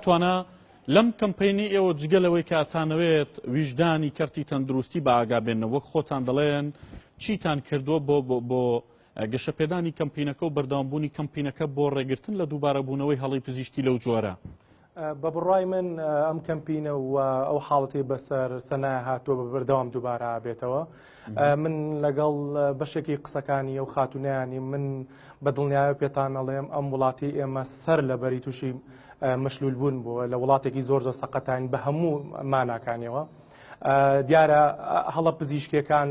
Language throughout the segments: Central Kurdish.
توانە لەم کەمپینی ئێوە جگەلەوەی کە ئاچانەوێت ویژدانی کەرتی تەندروستی بە ئاگابێنەوە وەک خۆتان دەڵێن چیتان کردووە بۆ گەشەپێدانی کەمپینەکە و بەردەوامبوونی کەمپینەکە بۆ ڕێگرتن لە دووبارەبوونەوەی هەڵی پزیشکی لەو جۆرە؟ بە بڕای من ئەم کەمپینە و ئەو حاڵەتی بەسەر سەنای هاتووە بە بەردەوام دووبارە بێتەوە. من لەگەڵ بەشێکی قسەکانی ئەو خاتونیانی من بە دڵنیایە پێتان ئەڵێم ئەم وڵاتی ئێمە سەر لەبەری تووشی مەشلول بوون بووە لە وڵاتێکی زۆر سەقەتان بە هەموو ماناکانیەوە. دیارە هەڵە پزیشکیەکان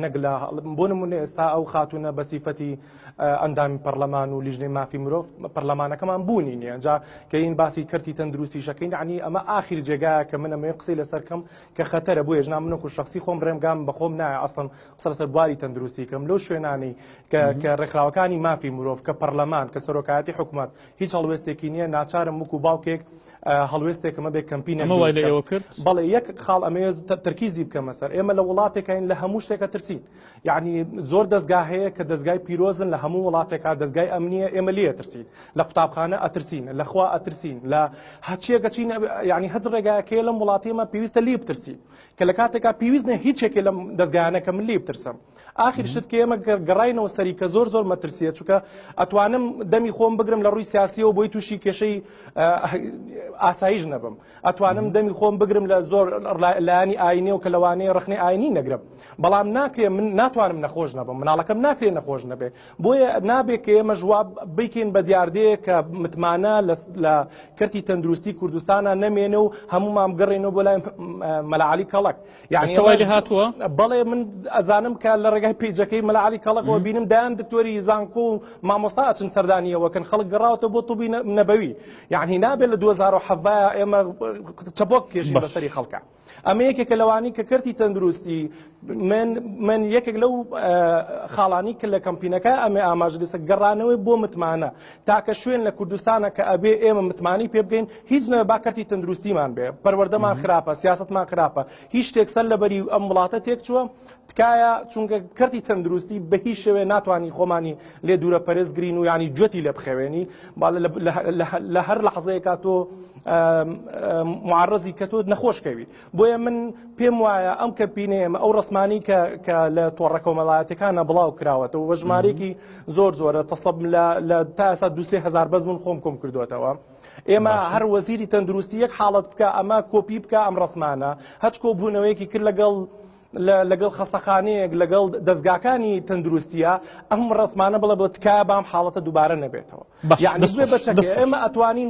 نەک لە بۆ نمونێ ئێستا ئەو خاتونە بە سیفەتی ئەندامی پەرلەمان و لیژنەی مافی مرۆڤ پەرلەمانەکەمان بوونی نیە جا کە این باسی کەرتی تەندروستیشەکەین عنی ئەمە ئاخر جێگایە کە من ئەمە قسەی لەسەرکەم کە خەتەرە بۆ ێژنا منەکو شخصی خۆم ڕێمگام بەخۆم نایە ئەسڵەن قسە لەسەر بواری تەندروستیکەم لەو شوێنانی کە ڕێکخراوەکانی مافی مرۆڤ کە پەرلەمان کە سەرۆکایەتی حکوومەت هیچ هەڵوێستێکی نییە ناچارم وەکو باوکێک هەڵوێستێکمە بێ کەمپینە بەڵێ یەک خاڵ ئەمەیە تەرکیزی بکەمە سەر ئێمە لە وڵاتێکین لە هەموو شتێکە ترسین یعنی زۆر دەستگا هەیە کە دەستگای پیرۆزن لە هەموو وڵاتێکا دەستگای ئەمنیە ئێمە لێ ئەترسین لە قوتابخانە ئەترسین لەخوا ئەترسین لە هەچیەکە چین یعنی هەج ڕێگایەکەیە لەم وڵاتیمە پێویستە لێ بترسین کە لە کاتێکا پێویست نە هیچێکی لەم دەستگایانەکە من لێ بترسم ئاخر شت کە ئێمە گەڕاینەوە سەری کە زۆر مەترسیە چونکە ئەتوانم دەمی خۆم بگرم لە ڕووی سیاسیەوە بۆی تووشی کێشەی ئاسایش نەبم ئەتوانم دەمی خۆم بگرم لە زۆر لایانی ئاینێ و کە لەوانەیە ڕخنەی ئاینی نەگرم بەڵام ناکرێ من ناتوانم نەخۆش نەبم مناڵەکەم ناکرێ نەخۆش نەبێ بۆیە نابێت کە ئێمە ژواب بیکەین بە دیاردەیە کە متمانە لە کەرتی تەندروستی کوردستانە نەمێنە و هەمومان بگەڕێنەوە بۆ لای مەلعالی کەڵک یعنی هاتووە بەڵێ من ئەزانم کە لە ڕێگای پیجەکەی مەلعالی کەڵکەوە بینم دایان دکتۆری زانکۆ و مامۆستا ئەچن سەردانیەوە کەن خەڵک گەڕاوەتە بۆ تووبی نەبەوی یعنی نابێت لە 2017 ئێمە چەپۆک کێژین بەسەری خەڵکە ئەمە یەکێکە لەوانی کە کەرتی تەندروستی من یەکێک لەو خاڵانی کە لە کەمپینەکە ئەمێ ئاماژەدەسە گەڕانەوەی بۆ متمانە تاکە شوێن لە کوردستانە کە ئەبێ ئێمە متمانی پێ بگەین هیچ نەوە با کەرتی تەندروستیمان بێ پەروەردەمان خراپە سیاستمان خراپە هیچ شتێک سەر لەبەری ئەم وڵاتە تێک چووە تکایە چونکە کەرتی تەندروستی بە هیچ شێوێ ناتوانانی خۆمانی لێ دوورە پەرێزگرین و ینی جوێتی لێ بخەوێنی لە هەر لەحظەیەکە تۆ معرضی کە تۆ نەخۆشکەوی بۆیە من پێم وایە ئەم کەمپینە ئێمە ئەو ڕسمانی کە لە تۆڕە کۆمەڵایەتەکانە بڵاو کراوەتەوە بە ژمارێکی زۆرە تەسەب لە تا ئێستا 2,000 بەس من خۆم کۆم کردوێتەوە ئێمە هەر وەزیری تەندروستی یەک حاڵەت بکە ئەمە کۆپی بکە ئەم ڕسمانە هەچ کۆبوونەوەیەکی کرد لەگەڵ خەستەخانەیەک لەگەڵ دەستگاکانی تەندروستیە ئەم ڕسمانە بڵێ تکایە بام حاڵەتە دووبارە نەبێتەوە یعنی بچەکە ئێمە ئەتوانین